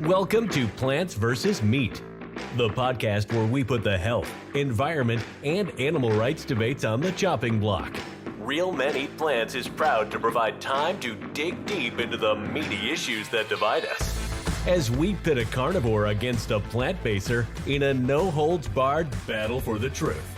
Welcome to Plants vs. Meat, the podcast where we put the health, environment, and animal rights debates on the chopping block. Real Men Eat Plants is proud to provide time to dig deep into the meaty issues that divide us, as we pit a carnivore against a plant-baser in a no-holds-barred battle for the truth.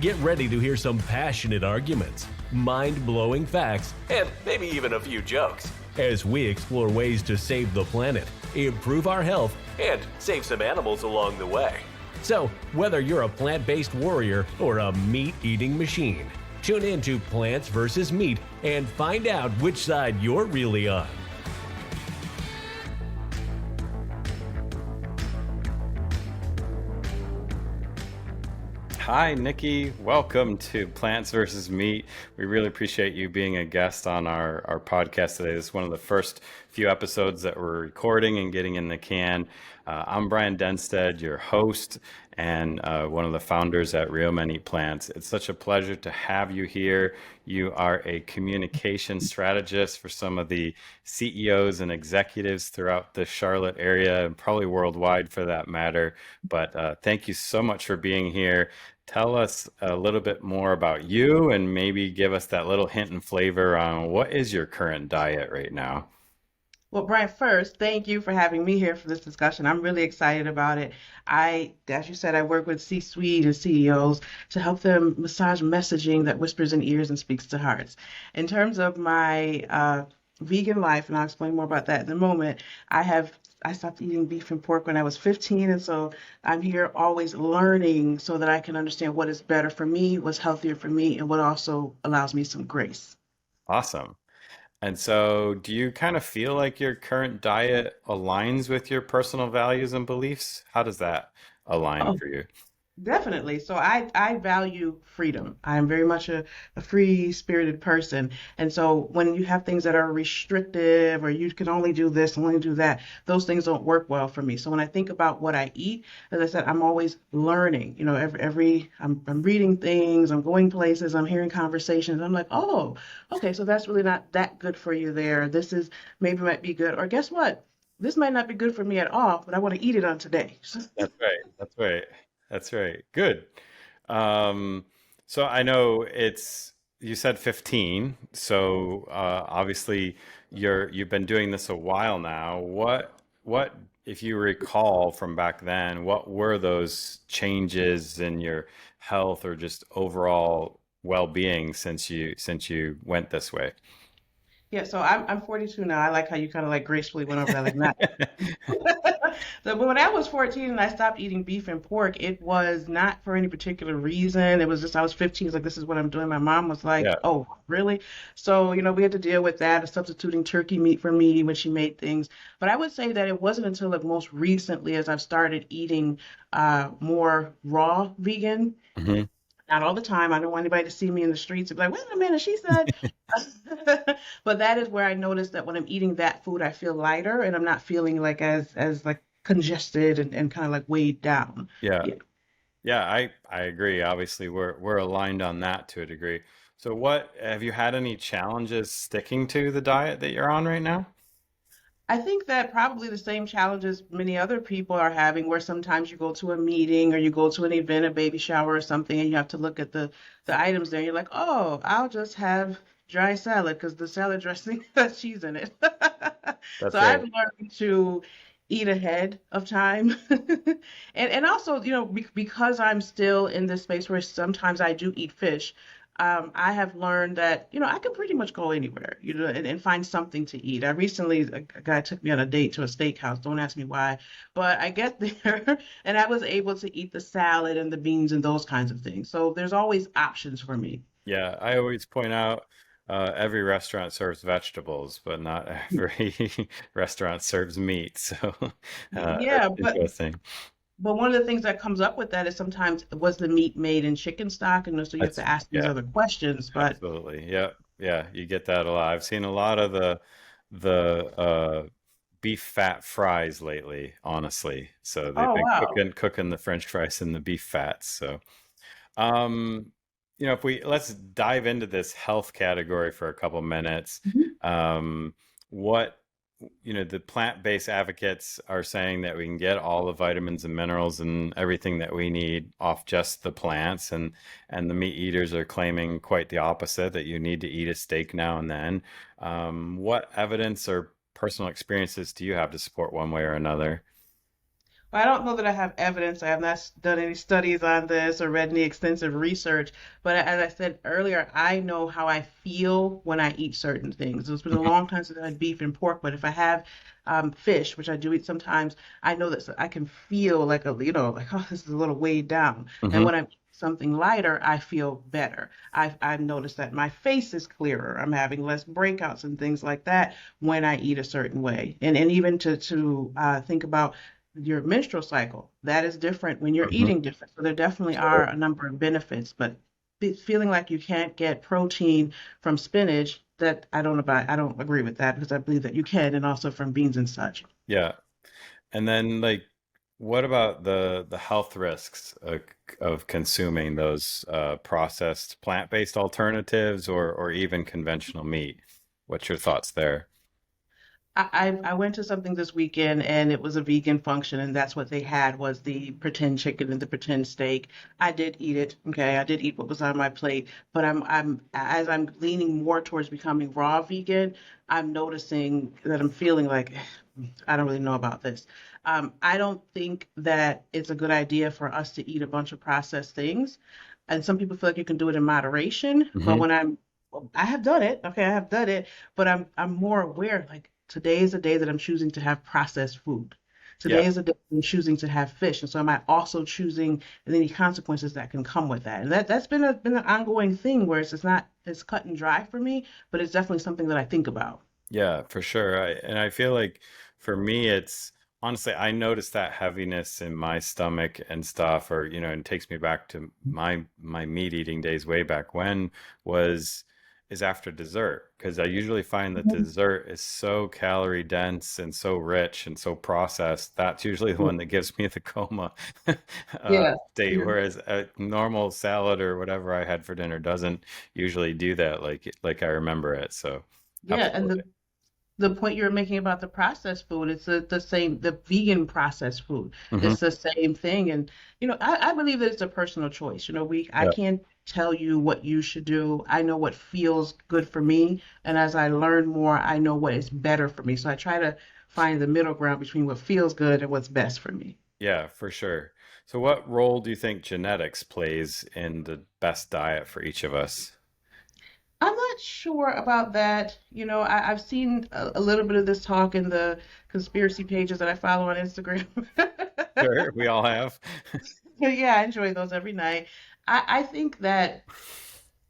Get ready to hear some passionate arguments, mind-blowing facts, and maybe even a few jokes, as we explore ways to save the planet, improve our health, and save some animals along the way. So, whether you're a plant-based warrior or a meat-eating machine, tune in to Plants vs. Meat and find out which side you're really on. Hi, Nikki. Welcome to Plants vs. Meat. We really appreciate you being a guest on our podcast today. This is one of the first few episodes that we're recording and getting in the can. I'm Bryan Dennstedt, your host and one of the founders at Real Men Eat Plants. It's such a pleasure to have you here. You are a communication strategist for some of the CEOs and executives throughout the Charlotte area and probably worldwide for that matter. But thank you so much for being here. Tell us a little bit more about you and maybe give us that little hint and flavor on what is your current diet right now. Well, Brian, first, thank you for having me here for this discussion. I'm really excited about it. As you said, I work with C-suite and CEOs to help them massage messaging that whispers in ears and speaks to hearts. In terms of my vegan life, and I'll explain more about that in a moment, I stopped eating beef and pork when I was 15, and so I'm here always learning so that I can understand what is better for me, what's healthier for me, and what also allows me some grace. Awesome. And so do you kind of feel like your current diet aligns with your personal values and beliefs? How does that align for you? Definitely. So I value freedom. I am very much a free-spirited person. And so when you have things that are restrictive or you can only do this, only do that, those things don't work well for me. So when I think about what I eat, as I said, I'm always learning. You know, I'm reading things, I'm going places, I'm hearing conversations. I'm like, oh, okay, so that's really not that good for you there. This is maybe might be good. Or guess what? This might not be good for me at all, but I want to eat it on today. That's right. That's right. That's right. Good. So I know you said 15, so obviously you've been doing this a while now. What if you recall from back then, what were those changes in your health or just overall well-being since you went this way? Yeah, so I'm 42 now. I like how you kind of like gracefully went over that like that. So, but when I was 14 and I stopped eating beef and pork, it was not for any particular reason. It was just I was 15. It's like, this is what I'm doing. My mom was like, Yeah. oh, really? So, we had to deal with that, substituting turkey meat for meat when she made things. But I would say that it wasn't until like most recently as I've started eating more raw vegan. hmm Not all the time. I don't want anybody to see me in the streets and be like, wait a minute, she said. But that is where I noticed that when I'm eating that food, I feel lighter and I'm not feeling like as like congested and kind of like weighed down. Yeah. Yeah. Yeah, I agree. Obviously, we're aligned on that to a degree. So what have you had any challenges sticking to the diet that you're on right now? I think that probably the same challenges many other people are having, where sometimes you go to a meeting or you go to an event, a baby shower or something, and you have to look at the items there. You're like, oh, I'll just have dry salad because the salad dressing has cheese in it. That's So I've right. learned to eat ahead of time. And also, because I'm still in this space where sometimes I do eat fish, I have learned that, I can pretty much go anywhere, and find something to eat. I recently, a guy took me on a date to a steakhouse. Don't ask me why, but I get there and I was able to eat the salad and the beans and those kinds of things. So there's always options for me. Yeah, I always point out every restaurant serves vegetables, but not every restaurant serves meat. So Yeah, that's but interesting. but one of the things that comes up with that is sometimes was the meat made in chicken stock, and so you have That's to ask these yeah, other questions. But absolutely. Yeah, yeah, you get that a lot. I've seen a lot of the beef fat fries lately, honestly. So they've oh been wow. cooking the French fries in the beef fats. So Um, if let's dive into this health category for a couple minutes. Mhm. Um, what the plant-based advocates are saying that we can get all the vitamins and minerals and everything that we need off just the plants, and the meat eaters are claiming quite the opposite, that you need to eat a steak now and then. What evidence or personal experiences do you have to support one way or another? Well, I don't know that I have evidence. I have not done any studies on this or read any extensive research. But as I said earlier, I know how I feel when I eat certain things. It's been a long time since I had beef and pork, but if I have fish, which I do eat sometimes, I know that I can feel like like, oh, this is a little weighed down. And Hmm. when I eat something lighter, I feel better. I've noticed that my face is clearer. I'm having less breakouts and things like that when I eat a certain way. And even to think about your menstrual cycle. That is different when you're Hmm. eating different. So there definitely are a number of benefits, but feeling like you can't get protein from spinach, that I don't agree with that because I believe that you can, and also from beans and such. Yeah. And then, like, what about the health risks of consuming those processed plant-based alternatives, or even conventional meat? What's your thoughts there? I went to something this weekend and it was a vegan function and that's what they had was the pretend chicken and the pretend steak. I did eat it, okay. I did eat what was on my plate, but I'm as I'm leaning more towards becoming raw vegan, I'm noticing that I'm feeling like I don't really know about this. I don't think that it's a good idea for us to eat a bunch of processed things. And some people feel like you can do it in moderation, but Hmm. when I have done it, okay, I have done it, but I'm more aware, like today is a day that I'm choosing to have processed food. Yeah. Today is a day I'm choosing to have fish. And so am I also choosing any consequences that can come with that? And that's been an ongoing thing where it's not it's cut and dry for me, but it's definitely something that I think about. Yeah, for sure. And I feel like for me, it's honestly, I notice that heaviness in my stomach and stuff, or, it takes me back to my meat eating days way back when was is after dessert. Because I usually find that Mhm. dessert is so calorie dense and so rich and so processed. That's usually the one that gives me the coma Yeah. state, Yeah. whereas a normal salad or whatever I had for dinner doesn't usually do that like I remember it. So Yeah, and absolutely. the point you were making about the processed food, it's the same, the vegan processed food. Hmm. It's the same thing. And, I believe that it's a personal choice. I Yeah. can't tell you what you should do. I know what feels good for me. And as I learn more, I know what is better for me. So I try to find the middle ground between what feels good and what's best for me. Yeah, for sure. So what role do you think genetics plays in the best diet for each of us? I'm not sure about that. I've seen a little bit of this talk in the conspiracy pages that I follow on Instagram. Sure, we all have. Yeah, I enjoy those every night. I think that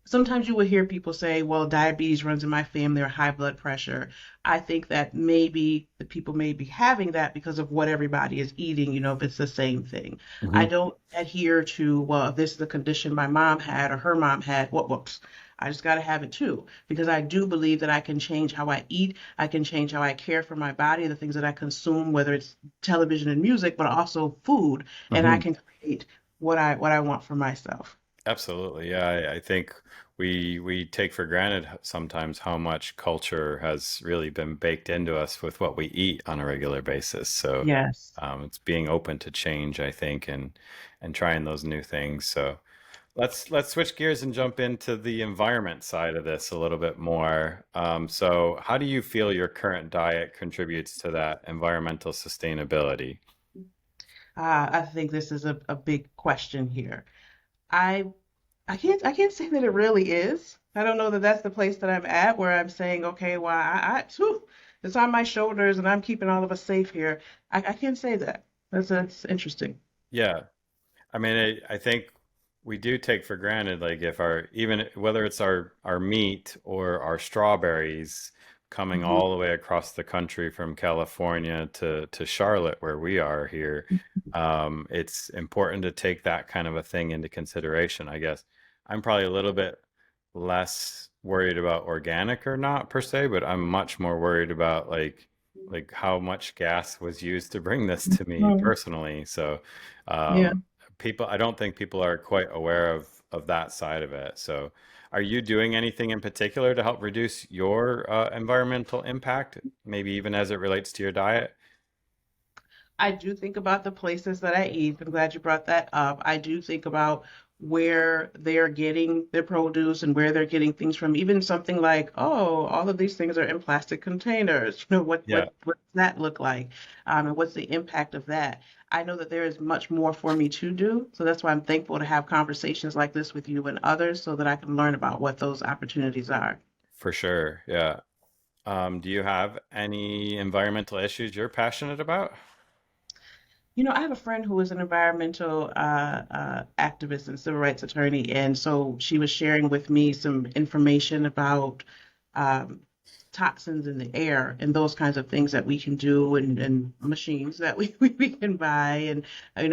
sometimes you will hear people say, well, diabetes runs in my family or high blood pressure. I think that maybe the people may be having that because of what everybody is eating, if it's the same thing. I Hmm. don't adhere to, well, if this is the condition my mom had or her mom had, whoops. I just got to have it too, because I do believe that I can change how I eat. I can change how I care for my body, the things that I consume, whether it's television and music, but also food, and I Hmm. can create what I want for myself. Absolutely. Yeah, I think we take for granted sometimes how much culture has really been baked into us with what we eat on a regular basis. So Yes. it's being open to change, I think, and trying those new things. So let's switch gears and jump into the environment side of this a little bit more. So how do you feel your current diet contributes to that environmental sustainability? I think this is a big question here. I I can't say that it really is. I don't know that that's the place that I'm at where I'm saying, okay, well, whew, it's on my shoulders and I'm keeping all of us safe here. I can't say that. That's interesting. Yeah. I mean, I think we do take for granted, like if our, even whether it's our meat or our strawberries coming Mhm. all the way across the country from California to Charlotte, where we are here, it's important to take that kind of a thing into consideration, I guess. I'm probably a little bit less worried about organic or not per se, but I'm much more worried about like how much gas was used to bring this to me Mhm. personally. So Yeah. people, I don't think people are quite aware of that side of it. So Are you doing anything in particular to help reduce your environmental impact, maybe even as it relates to your diet? I do think about the places that I eat. I'm glad you brought that up. I do think about where they're getting their produce and where they're getting things from. Even something like, oh, all of these things are in plastic containers. Yeah, What does that look like? And what's the impact of that? I know that there is much more for me to do. So that's why I'm thankful to have conversations like this with you and others so that I can learn about what those opportunities are. for sure. Yeah. Do you have any environmental issues you're passionate about? I have a friend who is an environmental activist and civil rights attorney, and so she was sharing with me some information about um, toxins in the air and those kinds of things that we can do, and machines that we can buy, and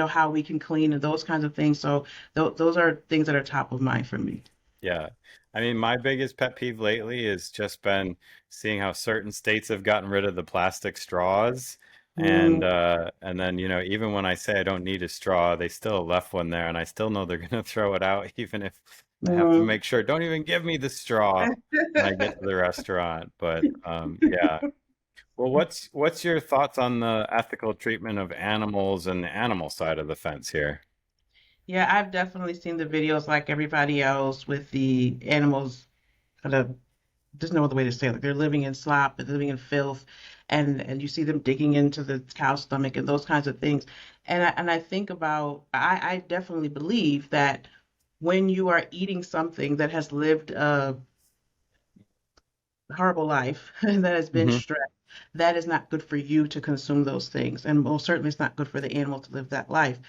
how we can clean and those kinds of things. So those are things that are top of mind for me. Yeah. I mean, my biggest pet peeve lately has just been seeing how certain states have gotten rid of the plastic straws. Mm, And then, even when I say I don't need a straw, they still left one there and I still know they're gonna throw it out, even if I have to mm. make sure, don't even give me the straw when I get to the restaurant. But yeah. Well, what's your thoughts on the ethical treatment of animals and the animal side of the fence here? Yeah, I've definitely seen the videos like everybody else with the animals kind of, there's no other way to say it. Like they're living in slop, they're living in filth, and you see them digging into the cow's stomach and those kinds of things. And I think about, I definitely believe that when you are eating something that has lived horrible life that has been Hmm. stressed, that is not good for you to consume those things. And most certainly it's not good for the animal to live that life.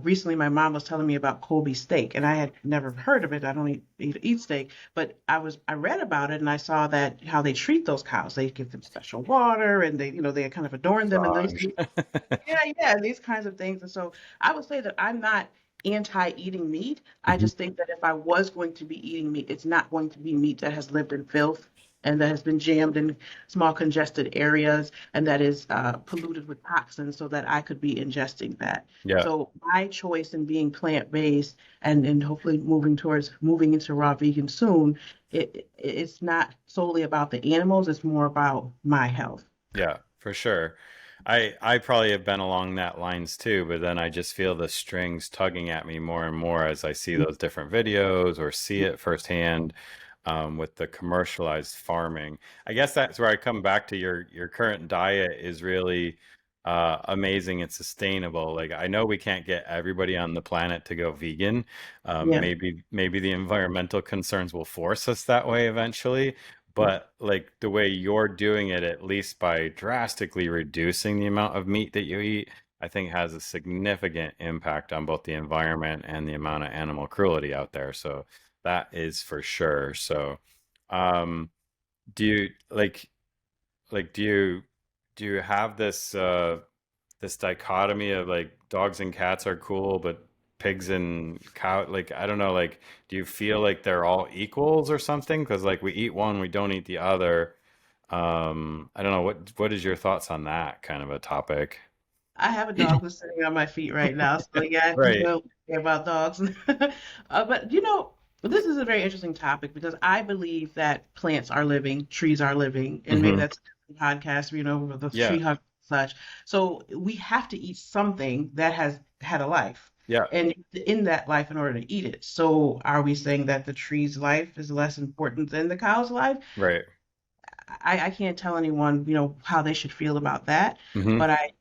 Recently, my mom was telling me about Kobe steak, and I had never heard of it. I don't eat steak, but I read about it and I saw that how they treat those cows. They give them special water and they kind of adorn them and those Wrong. things. Yeah, these kinds of things. And so I would say that I'm not anti-eating meat. I Hmm. just think that if I was going to be eating meat, it's not going to be meat that has lived in filth and that has been jammed in small congested areas and that is polluted with toxins so that I could be ingesting that. Yeah. So my choice in being plant-based and hopefully moving into raw vegan soon, it's not solely about the animals, it's more about my health. Yeah, for sure. I probably have been along that lines too, but then I just feel the strings tugging at me more and more as I see those different videos or see it firsthand with the commercialized farming. I guess that's where I come back to your current diet is really amazing and sustainable. Like I know we can't get everybody on the planet to go vegan. Yeah. Maybe the environmental concerns will force us that way eventually. But like the way you're doing it, at least by drastically reducing the amount of meat that you eat, I think has a significant impact on both the environment and the amount of animal cruelty out there. So that is for sure. So, um, do you like do you have this dichotomy of like dogs and cats are cool, but pigs and cow, like I don't know, like do you feel like they're all equals or something? Because like we eat one, we don't eat the other. I don't know, what is your thoughts on that kind of a topic? I have a dog who's sitting on my feet right now, so yeah, Right. about dogs. But this is a very interesting topic because I believe that plants are living, trees are living, and maybe Hmm. that's a podcast, with the tree Yeah. hug and such. So we have to eat something that has had a life, Yeah. and in that life in order to eat it. So are we saying that the tree's life is less important than the cow's life? Right. I can't tell anyone, how they should feel about that. Hmm. But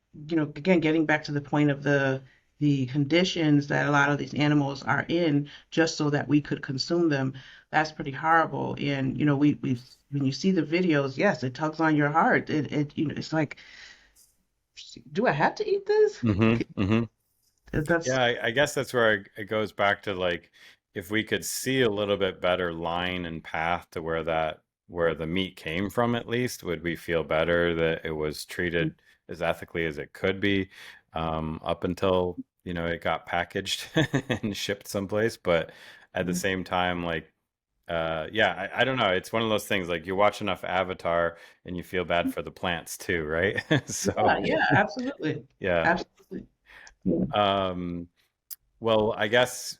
again, getting back to the point of the conditions that a lot of these animals are in, just so that we could consume them, that's pretty horrible. And we when you see the videos, yes, it tugs on your heart. It's like, do I have to eat this? Hmm. Hmm. That's Yeah, I guess that's where it goes back to like if we could see a little bit better line and path to where the meat came from at least, would we feel better that it was treated as ethically as it could be up until, it got packaged and shipped someplace. But at the same time, like yeah, I don't know. It's one of those things like you watch enough Avatar and you feel bad for the plants too, right? So yeah, absolutely, yeah. absolutely. Yeah. Well, I guess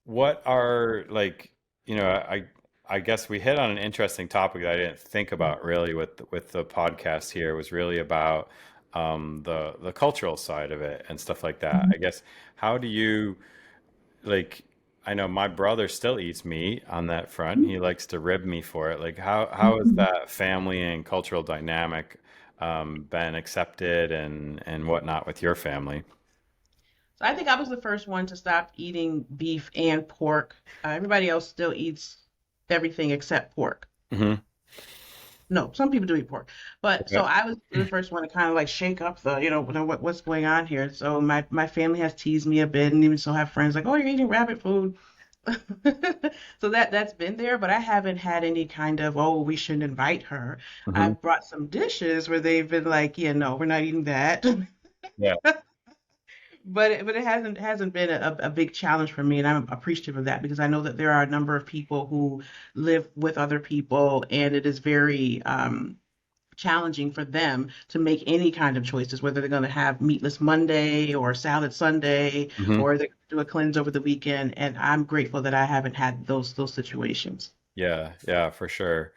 what are like I guess we hit on an interesting topic that I didn't think about really with the podcast here. It was really about the cultural side of it and stuff like that. I guess how do you like? I know my brother still eats meat on that front. He likes to rib me for it. Like how has that family and cultural dynamic been accepted and whatnot with your family? So I think I was the first one to stop eating beef and pork. Everybody else still eats everything except pork. Hmm. No, some people do eat pork, but so Okay. I was the first one to kind of like shake up the, what's going on here. So my family has teased me a bit, and even so have friends like, oh, you're eating rabbit food. So that's been there, but I haven't had any kind of, oh, we shouldn't invite her. Hmm. I've brought some dishes where they've been like, yeah, no, we're not eating that. Yeah. But it hasn't been a big challenge for me, and I'm appreciative of that because I know that there are a number of people who live with other people, and it is very challenging for them to make any kind of choices, whether they're going to have meatless Monday or salad Sunday, Hmm. or they're going to do a cleanse over the weekend. And I'm grateful that I haven't had those situations. Yeah, yeah, for sure.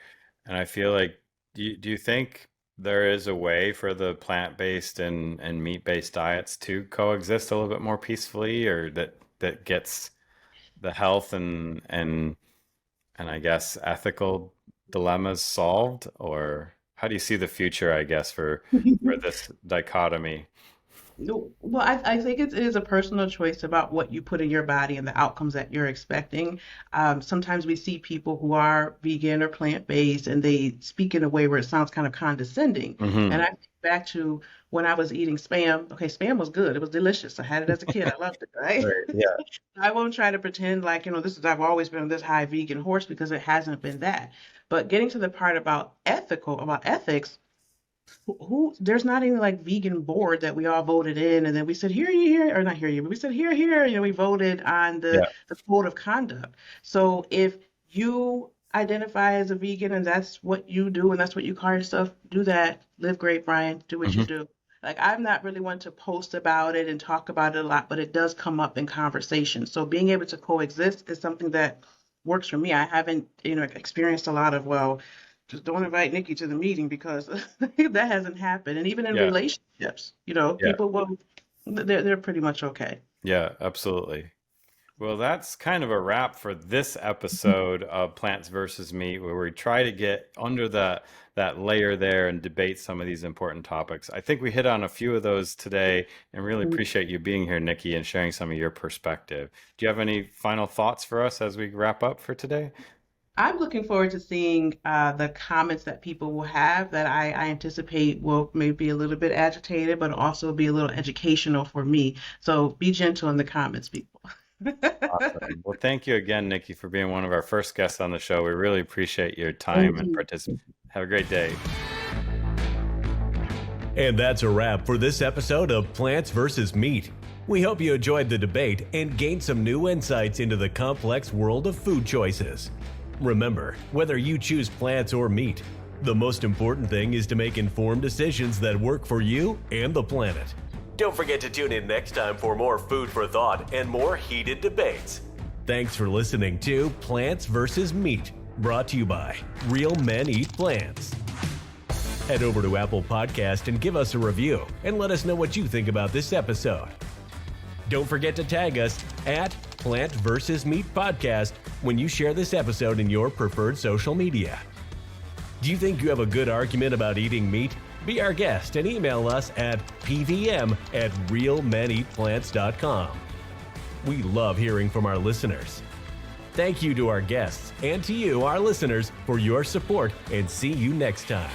And I feel like, do you think there is a way for the plant-based and meat-based diets to coexist a little bit more peacefully, or that gets the health and I guess ethical dilemmas solved? Or how do you see the future, I guess, for this dichotomy? No, well, I think it is a personal choice about what you put in your body and the outcomes that you're expecting. Sometimes we see people who are vegan or plant-based and they speak in a way where it sounds kind of condescending. Hmm. And I think back to when I was eating Spam. Okay, Spam was good. It was delicious. I had it as a kid. I loved it, right? Right. Yeah. I won't try to pretend like, I've always been on this high vegan horse because it hasn't been that. But getting to the part about ethics, there's not even like vegan board that we all voted in and then we said here or not here you but we said here, we voted on Yeah. the code of conduct. So if you identify as a vegan and that's what you do and that's what you call yourself, do that. Live great, Brian. Do what you Hmm. do. Like, I'm not really one to post about it and talk about it a lot, but it does come up in conversation. So being able to coexist is something that works for me. I haven't, experienced a lot of, well, just don't invite Nikki to the meeting because that hasn't happened. And even in Yeah. relationships, Yeah. people will, they're pretty much okay. Yeah, absolutely. Well, that's kind of a wrap for this episode of Plants versus Meat, where we try to get under that layer there and debate some of these important topics. I think we hit on a few of those today, and really appreciate you being here, Nikki, and sharing some of your perspective. Do you have any final thoughts for us as we wrap up for today? I'm looking forward to seeing the comments that people will have that I anticipate will maybe be a little bit agitated, but also be a little educational for me. So be gentle in the comments, people. Awesome. Well, thank you again, Nikki, for being one of our first guests on the show. We really appreciate your time Thank and you. participation. Have a great day. And that's a wrap for this episode of Plants versus Meat. We hope you enjoyed the debate and gained some new insights into the complex world of food choices. Remember, whether you choose plants or meat, the most important thing is to make informed decisions that work for you and the planet. Don't forget to tune in next time for more food for thought and more heated debates. Thanks for listening to Plants versus Meat, brought to you by Real Men Eat Plants. Head over to Apple Podcast and give us a review and let us know what you think about this episode. Don't forget to tag us at Plant vs. Meat Podcast when you share this episode in your preferred social media. Do you think you have a good argument about eating meat? Be our guest and email us at pvm@realmeneatplants.com. We love hearing from our listeners. Thank you to our guests and to you, our listeners, for your support, and see you next time.